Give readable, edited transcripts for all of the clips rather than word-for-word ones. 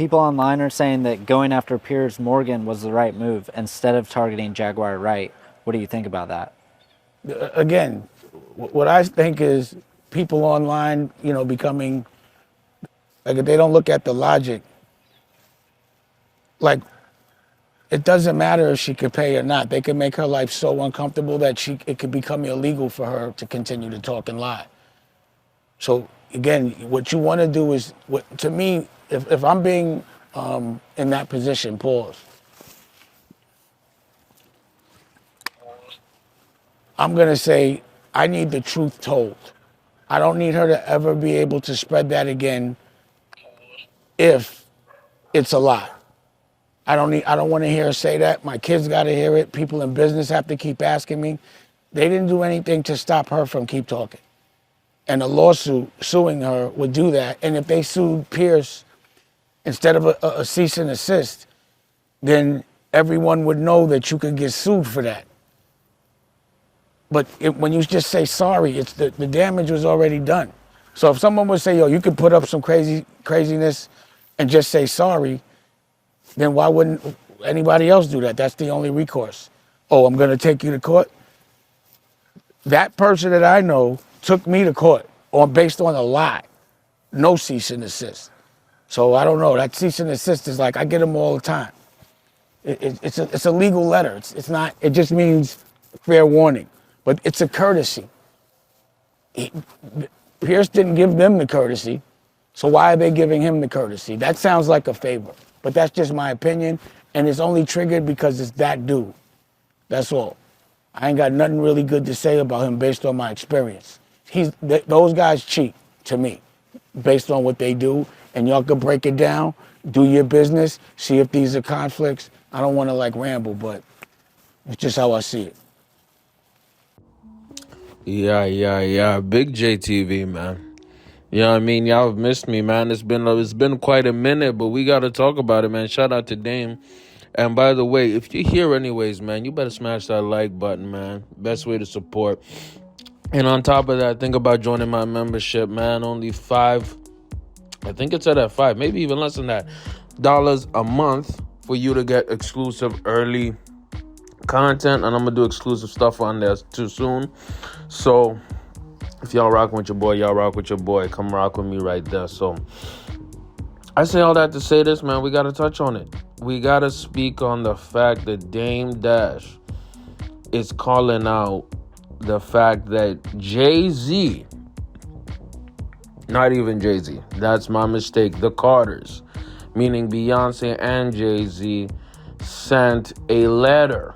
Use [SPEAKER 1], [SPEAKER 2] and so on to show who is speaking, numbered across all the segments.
[SPEAKER 1] People online are saying that going after Piers Morgan was the right move instead of targeting Jaguar Wright. What do you think about that?
[SPEAKER 2] Again, what I think is people online, becoming like if they don't look at the logic, like it doesn't matter if she could pay or not. They can make her life so uncomfortable that it could become illegal for her to continue to talk and lie. So again, what you want to do is, to me, if I'm being in that position, pause. I'm gonna say I need the truth told. I don't need her to ever be able to spread that again if it's a lie. I don't want to hear her say that. My kids got to hear it. People in business have to keep asking me. They didn't do anything to stop her from keep talking. And a lawsuit suing her would do that. And if they sued Pierce instead of a cease and assist, then everyone would know that you could get sued for that. But when you just say sorry, it's the damage was already done. So if someone would say, yo, you could put up some craziness and just say sorry, then why wouldn't anybody else do that? That's the only recourse. Oh, I'm gonna take you to court? That person that I know took me to court based on a lie. No cease and desist. So I don't know. That cease and desist is like, I get them all the time. It's a legal letter. It's not, it just means fair warning. But it's a courtesy. Pierce didn't give them the courtesy. So why are they giving him the courtesy? That sounds like a favor. But that's just my opinion. And it's only triggered because it's that dude. That's all. I ain't got nothing really good to say about him based on my experience. Those guys cheat to me based on what they do. And y'all can break it down, do your business, see if these are conflicts. I don't want to ramble, but it's just how I see it.
[SPEAKER 3] Yeah. Big JTV, man. You know what I mean? Y'all have missed me, man. It's been quite a minute, but we got to talk about it, man. Shout out to Dame. And by the way, if you're here anyways, man, you better smash that like button, man. Best way to support. And on top of that, think about joining my membership, man. Only I think it's at 5, maybe even less than that, dollars a month for you to get exclusive early content. And I'm going to do exclusive stuff on there too soon. So if y'all rocking with your boy, y'all rock with your boy. Come rock with me right there. So I say all that to say this, man. We got to touch on it. We got to speak on the fact that Dame Dash is calling out the fact that Jay-Z, not even Jay-Z, that's my mistake, the Carters, meaning Beyonce and Jay-Z, sent a letter,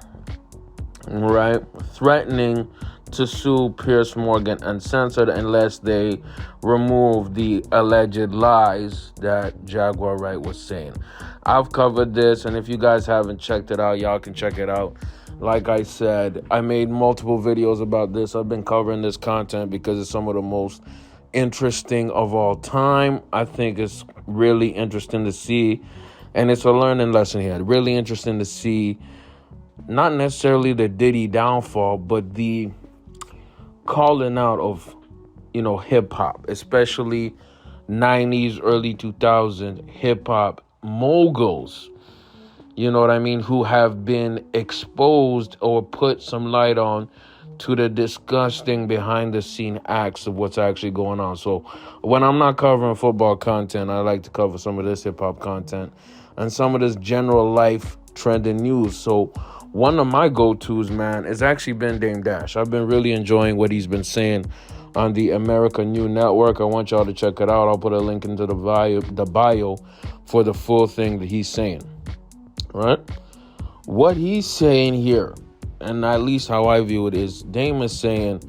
[SPEAKER 3] right, threatening to sue Piers Morgan Uncensored unless they remove the alleged lies that Jaguar Wright was saying. I've covered this, and if you guys haven't checked it out, y'all can check it out. Like I said, I made multiple videos about this. I've been covering this content because it's some of the most interesting of all time. I think it's really interesting to see, and it's a learning lesson here. Really interesting to see, not necessarily the Diddy downfall, but the calling out of, hip hop, especially 90s, early 2000s hip hop moguls, you know what I mean, who have been exposed or put some light on to the disgusting behind the scene acts of what's actually going on. So when I'm not covering football content, I like to cover some of this hip hop content and some of this general life trending news. So one of my go-tos, man, has actually been Dame Dash. I've been really enjoying what he's been saying on the American New Network. I want y'all to check it out. I'll put a link into the bio for the full thing that he's saying. Right? What he's saying here, and at least how I view it, is Dame is saying,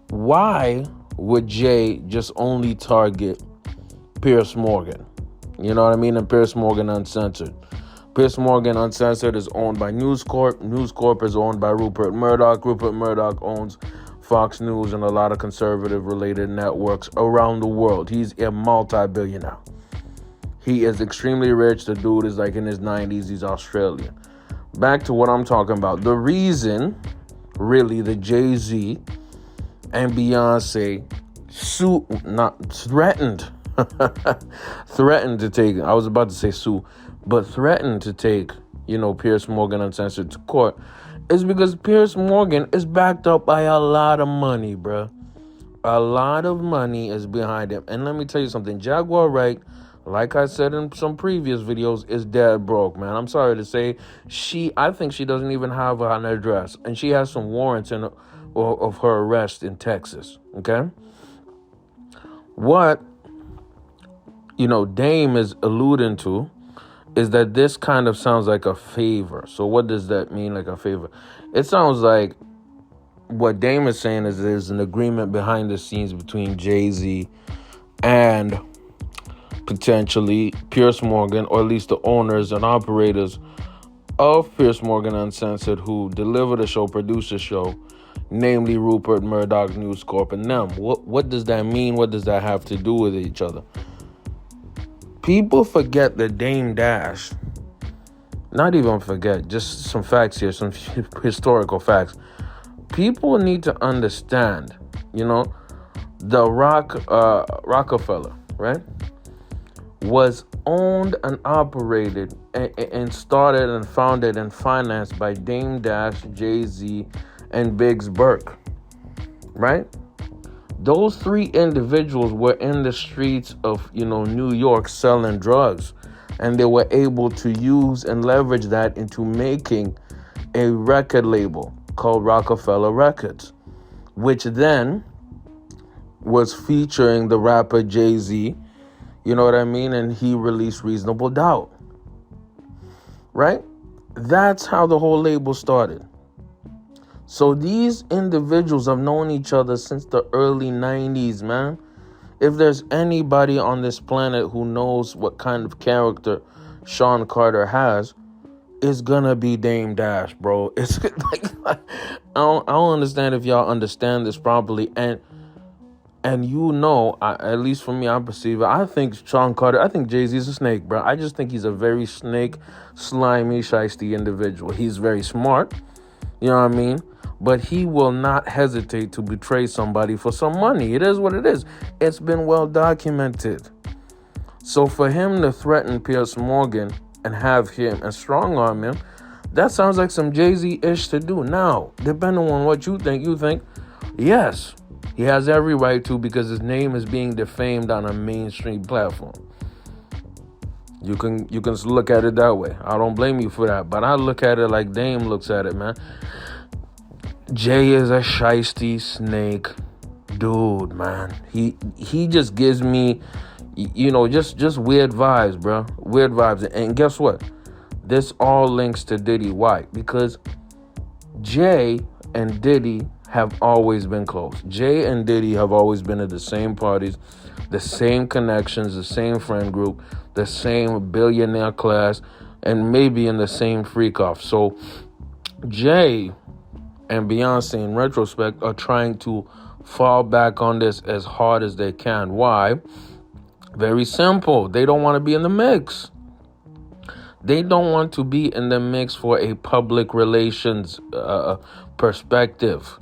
[SPEAKER 3] why would Jay just only target Piers Morgan? You know what I mean? And Piers Morgan Uncensored. Piers Morgan Uncensored is owned by News Corp. News Corp is owned by Rupert Murdoch. Rupert Murdoch owns Fox News and a lot of conservative-related networks around the world. He's a multi-billionaire. He is extremely rich. The dude is like in his 90s. He's Australian. Back to what I'm talking about. The reason, really, the Jay-Z and Beyonce threatened threatened to take, I was about to say sue, but threatened to take, Piers Morgan Uncensored to court is because Piers Morgan is backed up by a lot of money, bruh. A lot of money is behind him. And let me tell you something, Jaguar Wright, like I said in some previous videos, is dead broke, man. I'm sorry to say, I think she doesn't even have an address, and she has some warrants of her arrest in Texas, okay? What, Dame is alluding to is that this kind of sounds like a favor. So what does that mean, like a favor? It sounds like what Dame is saying is there's an agreement behind the scenes between Jay-Z and potentially Piers Morgan, or at least the owners and operators of Piers Morgan Uncensored, who deliver the show, produce the show, namely Rupert Murdoch, News Corp, and them. What does that mean? What does that have to do with each other? People forget that Dame Dash, not even forget, just some facts here, some historical facts. People need to understand, the Rockefeller, right, was owned and operated and started and founded and financed by Dame Dash, Jay-Z, and Biggs Burke, right? Those three individuals were in the streets of, New York selling drugs, and they were able to use and leverage that into making a record label called Rockefeller Records, which then was featuring the rapper Jay-Z, you know what I mean? And he released Reasonable Doubt, right? That's how the whole label started. So these individuals have known each other since the early 90s, man. If there's anybody on this planet who knows what kind of character Sean Carter has, it's gonna be Dame Dash, bro. It's like, I don't understand if y'all understand this properly. And at least for me, I perceive it. I think I think Jay-Z's a snake, bro. I just think he's a very snake, slimy, shiesty individual. He's very smart, you know what I mean? But he will not hesitate to betray somebody for some money. It is what it is. It's been well documented. So for him to threaten Piers Morgan and have him and strong arm him, that sounds like some Jay-Z-ish to do. Now, depending on what you think, yes, he has every right to, because his name is being defamed on a mainstream platform. You can look at it that way. I don't blame you for that. But I look at it like Dame looks at it, man. Jay is a shiesty snake dude, man. He just gives me, just weird vibes, bro. Weird vibes. And guess what? This all links to Diddy. Why? Because Jay and Diddy have always been close. Jay and Diddy have always been at the same parties, the same connections, the same friend group, the same billionaire class, and maybe in the same freak off. So Jay and Beyonce, in retrospect, are trying to fall back on this as hard as they can. Why? Very simple. They don't want to be in the mix. They don't want to be in the mix for a public relations perspective.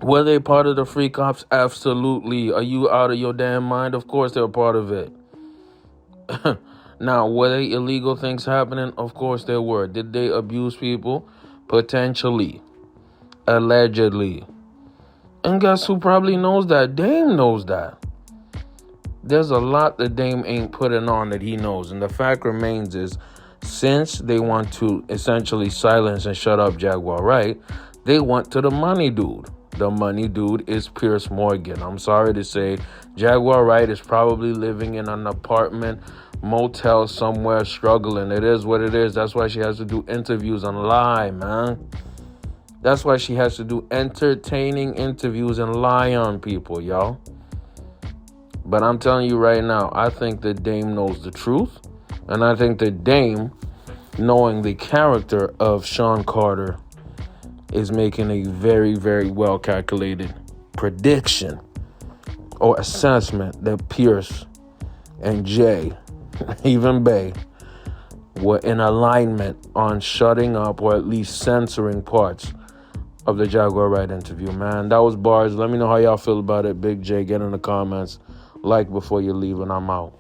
[SPEAKER 3] Were they part of the freak ops? Absolutely. Are you out of your damn mind? Of course they're part of it. Now, were they illegal things happening? Of course there were. Did they abuse people? Potentially. Allegedly. And guess who probably knows that? Dame knows that. There's a lot that Dame ain't putting on that he knows. And the fact remains is, since they want to essentially silence and shut up Jaguar Wright, they want to the money dude. The money dude is Piers Morgan. I'm sorry to say, Jaguar Wright is probably living in an apartment, motel somewhere, struggling. It is what it is. That's why she has to do interviews and lie, man. That's why she has to do entertaining interviews and lie on people, y'all. But I'm telling you right now, I think that Dame knows the truth. And I think that Dame, knowing the character of Sean Carter, is making a very, very well calculated prediction or assessment that Pierce and Jay, even Bay, were in alignment on shutting up or at least censoring parts of the Jaguar Wright interview, man. That was bars. Let me know how y'all feel about it. Big J, get in the comments. Like before you leave, and I'm out.